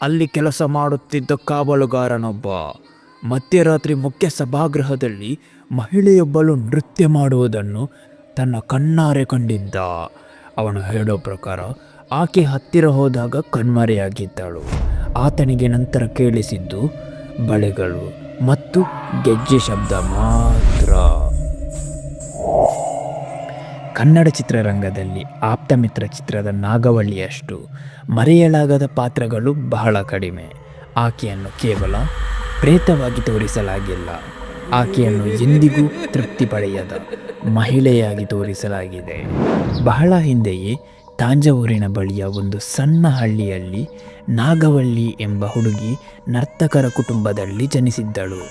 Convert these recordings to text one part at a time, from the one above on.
ಅಲ್ಲಿ ಕೆಲಸ ಮಾಡುತ್ತಿದ್ದ ಕಾವಲುಗಾರನೊಬ್ಬ ಮಧ್ಯರಾತ್ರಿ ಮುಖ್ಯ ಸಭಾಗೃಹದಲ್ಲಿ ಮಹಿಳೆಯೊಬ್ಬಳು ನೃತ್ಯ ಮಾಡುವುದನ್ನು ತನ್ನ ಕಣ್ಣಾರೆ ಕಂಡಿದ್ದ. ಅವನು ಹೇಳೋ ಪ್ರಕಾರ ಆಕೆ ಹತ್ತಿರ ಹೋದಾಗ ಕಣ್ಮರೆಯಾಗಿದ್ದಳು. ಆತನಿಗೆ ನಂತರ ಕೇಳಿಸಿದ್ದು ಬಳೆಗಳು ಮತ್ತು ಗೆಜ್ಜೆ ಶಬ್ದ ಮಾತ್ರ. ಕನ್ನಡ ಚಿತ್ರರಂಗದಲ್ಲಿ ಆಪ್ತಮಿತ್ರ ಚಿತ್ರದ ನಾಗವಳ್ಳಿಯಷ್ಟು ಮರೆಯಲಾಗದ ಪಾತ್ರಗಳು ಬಹಳ ಕಡಿಮೆ. ಆಕೆಯನ್ನು ಕೇವಲ ಪ್ರೇತವಾಗಿ ತೋರಿಸಲಾಗಿಲ್ಲ, ಆಕೆಯನ್ನು ಎಂದಿಗೂ ತೃಪ್ತಿ ಪಡೆಯದ ಮಹಿಳೆಯಾಗಿ ತೋರಿಸಲಾಗಿದೆ. ಬಹಳ ಹಿಂದೆಯೇ ತಾಂಜಾವೂರಿನ ಬಳಿಯ ಒಂದು ಸಣ್ಣ ಹಳ್ಳಿಯಲ್ಲಿ ನಾಗವಳ್ಳಿ ಎಂಬ ಹುಡುಗಿ ನರ್ತಕರ ಕುಟುಂಬದಲ್ಲಿ ಜನಿಸಿದ್ದಳು.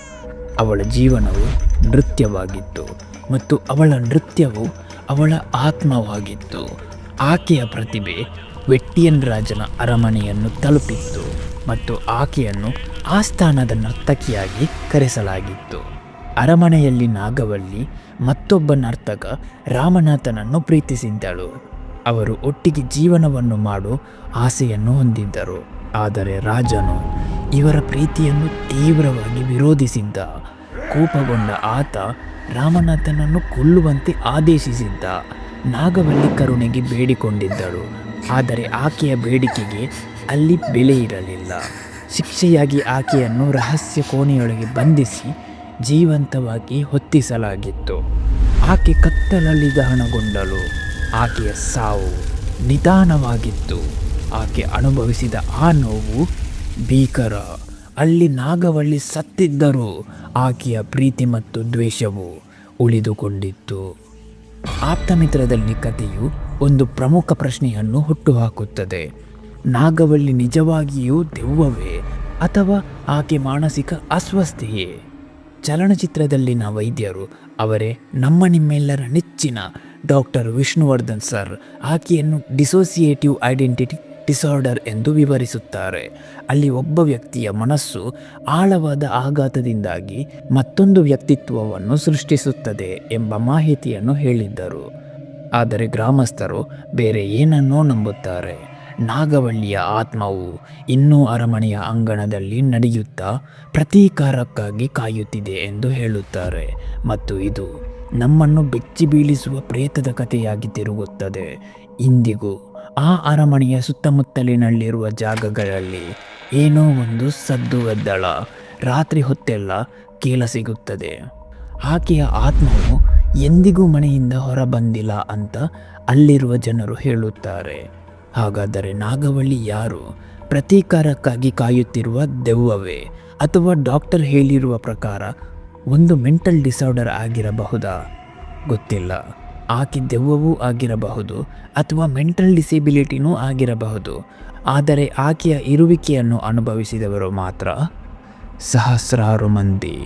ಅವಳ ಜೀವನವು ನೃತ್ಯವಾಗಿತ್ತು ಮತ್ತು ಅವಳ ನೃತ್ಯವು ಅವಳ ಆತ್ಮವಾಗಿತ್ತು. ಆಕೆಯ ಪ್ರತಿಭೆ ವೆಟ್ಟಿಯನ್ ರಾಜನ ಅರಮನೆಯನ್ನು ತಲುಪಿತ್ತು ಮತ್ತು ಆಕೆಯನ್ನು ಆಸ್ಥಾನದ ನರ್ತಕಿಯಾಗಿ ಕರೆಸಲಾಗಿತ್ತು. ಅರಮನೆಯಲ್ಲಿ ನಾಗವಳ್ಳಿ ಮತ್ತೊಬ್ಬ ನರ್ತಕ ರಾಮನಾಥನನ್ನು ಪ್ರೀತಿಸಿದ್ದಳು. ಅವರು ಒಟ್ಟಿಗೆ ಜೀವನವನ್ನು ಮಾಡೋ ಆಸೆಯನ್ನು ಹೊಂದಿದ್ದರು. ಆದರೆ ರಾಜನು ಇವರ ಪ್ರೀತಿಯನ್ನು ತೀವ್ರವಾಗಿ ವಿರೋಧಿಸಿದ್ದ. ಕೋಪಗೊಂಡ ಆತ ರಾಮನಾಥನನ್ನು ಕೊಲ್ಲುವಂತೆ ಆದೇಶಿಸಿದ್ದ. ನಾಗವಳ್ಳಿ ಕರುಣೆಗೆ ಬೇಡಿಕೊಂಡಿದ್ದಳು, ಆದರೆ ಆಕೆಯ ಬೇಡಿಕೆಗೆ ಅಲ್ಲಿ ಬೆಲೆ ಇರಲಿಲ್ಲ. ಶಿಕ್ಷೆಯಾಗಿ ಆಕೆಯನ್ನು ರಹಸ್ಯ ಕೋಣೆಯೊಳಗೆ ಬಂಧಿಸಿ ಜೀವಂತವಾಗಿ ಹೊತ್ತಿಸಲಾಗಿತ್ತು. ಆಕೆ ಕತ್ತಲಲ್ಲಿ ದಹನಗೊಂಡಳು. ಆಕೆಯ ಸಾವು ನಿಧಾನವಾಗಿತ್ತು. ಆಕೆ ಅನುಭವಿಸಿದ ಆ ನೋವು ಭೀಕರ. ಅಲ್ಲಿ ನಾಗವಳ್ಳಿ ಸತ್ತಿದ್ದರೂ ಆಕೆಯ ಪ್ರೀತಿ ಮತ್ತು ದ್ವೇಷವು ಉಳಿದುಕೊಂಡಿತ್ತು. ಆಪ್ತಮಿತ್ರದಲ್ಲಿ ಕಥೆಯು ಒಂದು ಪ್ರಮುಖ ಪ್ರಶ್ನೆಯನ್ನು ಹುಟ್ಟುಹಾಕುತ್ತದೆ. ನಾಗವಳ್ಳಿ ನಿಜವಾಗಿಯೂ ದೆವ್ವವೇ ಅಥವಾ ಆಕೆ ಮಾನಸಿಕ ಅಸ್ವಸ್ಥೆಯೇ? ಚಲನಚಿತ್ರದಲ್ಲಿನ ವೈದ್ಯರು ಅವರೇ ನಿಮ್ಮೆಲ್ಲರ ನೆಚ್ಚಿನ ಡಾಕ್ಟರ್ ವಿಷ್ಣುವರ್ಧನ್ ಸರ್ ಆಕೆಯನ್ನು ಡಿಸೋಸಿಯೇಟಿವ್ ಐಡೆಂಟಿಟಿ ಡಿಸಾರ್ಡರ್ ಎಂದು ವಿವರಿಸುತ್ತಾರೆ. ಅಲ್ಲಿ ಒಬ್ಬ ವ್ಯಕ್ತಿಯ ಮನಸ್ಸು ಆಳವಾದ ಆಘಾತದಿಂದಾಗಿ ಮತ್ತೊಂದು ವ್ಯಕ್ತಿತ್ವವನ್ನು ಸೃಷ್ಟಿಸುತ್ತದೆ ಎಂಬ ಮಾಹಿತಿಯನ್ನು ಹೇಳಿದ್ದರು. ಆದರೆ ಗ್ರಾಮಸ್ಥರು ಬೇರೆ ಏನನ್ನೋ ನಂಬುತ್ತಾರೆ. ನಾಗವಳ್ಳಿಯ ಆತ್ಮವು ಇನ್ನೂ ಅರಮನೆಯ ಅಂಗಣದಲ್ಲಿ ನಡೆಯುತ್ತಾ ಪ್ರತೀಕಾರಕ್ಕಾಗಿ ಕಾಯುತ್ತಿದೆ ಎಂದು ಹೇಳುತ್ತಾರೆ ಮತ್ತು ಇದು ನಮ್ಮನ್ನು ಬೆಚ್ಚಿ ಬೀಳಿಸುವ ಪ್ರೇತದ ಕಥೆಯಾಗಿ ತಿರುಗುತ್ತದೆ. ಇಂದಿಗೂ ಆ ಅರಮನೆಯ ಸುತ್ತಮುತ್ತಲಿನಲ್ಲಿರುವ ಜಾಗಗಳಲ್ಲಿ ಏನೋ ಒಂದು ಸದ್ದು ಗದ್ದಲ ರಾತ್ರಿ ಹೊತ್ತೆಲ್ಲ ಕೇಳಸಿಗುತ್ತದೆ. ಆಕೆಯ ಆತ್ಮವು ಎಂದಿಗೂ ಮನೆಯಿಂದ ಹೊರಬಂದಿಲ್ಲ ಅಂತ ಅಲ್ಲಿರುವ ಜನರು ಹೇಳುತ್ತಾರೆ. ಹಾಗಾದರೆ ನಾಗವಳ್ಳಿ ಯಾರು? ಪ್ರತೀಕಾರಕ್ಕಾಗಿ ಕಾಯುತ್ತಿರುವ ದೆವ್ವವೇ ಅಥವಾ ಡಾಕ್ಟರ್ ಹೇಳಿರುವ ಪ್ರಕಾರ ಒಂದು ಮೆಂಟಲ್ ಡಿಸಾರ್ಡರ್ ಆಗಿರಬಹುದಾ? ಗೊತ್ತಿಲ್ಲ. ಆಕೆ ದೆವ್ವವೂ ಆಗಿರಬಹುದು ಅಥವಾ ಮೆಂಟಲ್ ಡಿಸೇಬಿಲಿಟಿನೂ ಆಗಿರಬಹುದು. ಆದರೆ ಆಕೆಯ ಇರುವಿಕೆಯನ್ನು ಅನುಭವಿಸಿದವರು ಮಾತ್ರ ಸಹಸ್ರಾರು ಮಂದಿ.